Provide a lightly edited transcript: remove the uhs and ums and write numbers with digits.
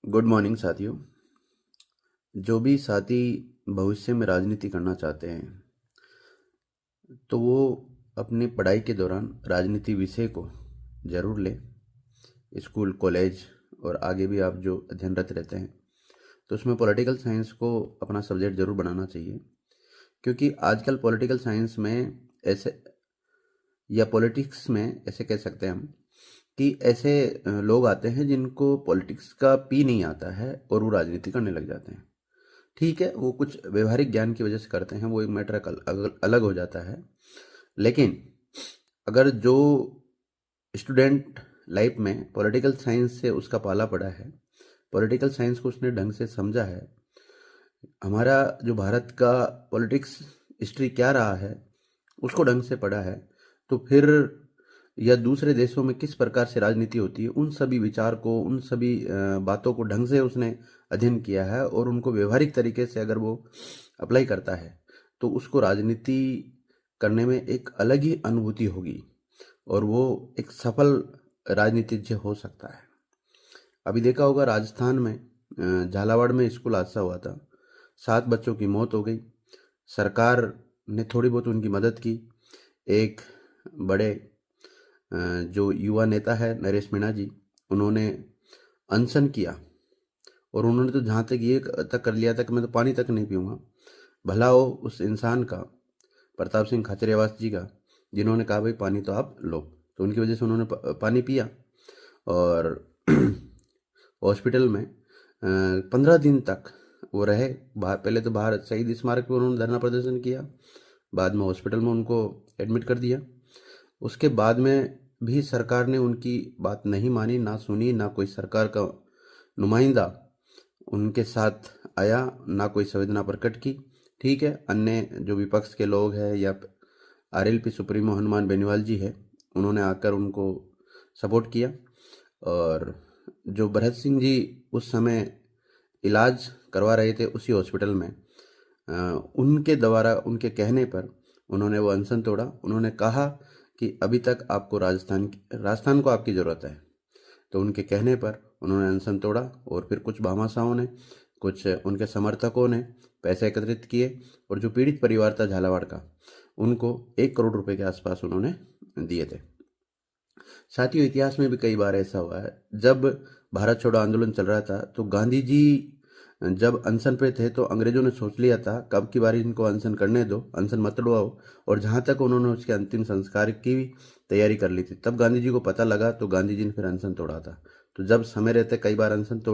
Good morning साथियों। जो भी साथी भविष्य में राजनीति करना चाहते हैं तो वो अपनी पढ़ाई के दौरान राजनीति विषय को ज़रूर लें। स्कूल, कॉलेज और आगे भी आप जो अध्ययनरत रहते हैं तो उसमें पॉलिटिकल साइंस को अपना सब्जेक्ट ज़रूर बनाना चाहिए, क्योंकि आजकल पॉलिटिकल साइंस में ऐसे या पॉलिटिक्स में ऐसे कह सकते हैं हम कि ऐसे लोग आते हैं जिनको पॉलिटिक्स का पी नहीं आता है और वो राजनीति करने लग जाते हैं। ठीक है, वो कुछ व्यवहारिक ज्ञान की वजह से करते हैं, वो एक मैटर अलग हो जाता है। लेकिन अगर जो स्टूडेंट लाइफ में पॉलिटिकल साइंस से उसका पाला पड़ा है, पॉलिटिकल साइंस को उसने ढंग से समझा है, हमारा जो भारत का पॉलिटिक्स हिस्ट्री क्या रहा है उसको ढंग से पढ़ा है, तो फिर या दूसरे देशों में किस प्रकार से राजनीति होती है उन सभी विचार को, उन सभी बातों को ढंग से उसने अध्ययन किया है और उनको व्यवहारिक तरीके से अगर वो अप्लाई करता है तो उसको राजनीति करने में एक अलग ही अनुभूति होगी और वो एक सफल राजनीतिज्ञ हो सकता है। अभी देखा होगा राजस्थान में झालावाड़ में स्कूल हादसा हुआ था, 7 बच्चों की मौत हो गई। सरकार ने थोड़ी बहुत उनकी मदद की। एक बड़े जो युवा नेता है नरेश मीणा जी, उन्होंने अनशन किया और उन्होंने तो जहाँ तक ये तक कर लिया था कि मैं तो पानी तक नहीं पीऊँगा। भला हो उस इंसान का, प्रताप सिंह खाचरियावास जी का, जिन्होंने कहा भाई पानी तो आप लो, तो उनकी वजह से उन्होंने पानी पिया और हॉस्पिटल में 15 दिन तक वो रहे। पहले तो बाहर शहीद स्मारक पर उन्होंने धरना प्रदर्शन किया, बाद में हॉस्पिटल में उनको एडमिट कर दिया। उसके बाद में भी सरकार ने उनकी बात नहीं मानी, ना सुनी, ना कोई सरकार का नुमाइंदा उनके साथ आया, ना कोई संवेदना प्रकट की। ठीक है, अन्य जो विपक्ष के लोग हैं या आरएलपी सुप्रीमो हनुमान बेनीवाल जी है, उन्होंने आकर उनको सपोर्ट किया और जो भरत सिंह जी उस समय इलाज करवा रहे थे उसी हॉस्पिटल में, उनके द्वारा, उनके कहने पर उन्होंने वो अनशन तोड़ा। उन्होंने कहा कि अभी तक आपको राजस्थान को आपकी ज़रूरत है, तो उनके कहने पर उन्होंने अनशन तोड़ा और फिर कुछ भामाशाहों ने, कुछ उनके समर्थकों ने पैसे एकत्रित किए और जो पीड़ित परिवार था झालावाड़ का, उनको 1 करोड़ रुपए के आसपास उन्होंने दिए थे। साथियों, इतिहास में भी कई बार ऐसा हुआ है। जब भारत छोड़ो आंदोलन चल रहा था तो गांधी जी जब अनशन पे थे तो अंग्रेजों ने सोच लिया था कब की बारी इनको अनशन करने दो, अनशन मत तोड़वाओ, और जहाँ तक उन्होंने उसके अंतिम संस्कार की भी तैयारी कर ली थी। तब गांधी जी को पता लगा तो गांधी जी ने फिर अनशन तोड़ा था। तो जब समय रहते कई बार अनशन तोड़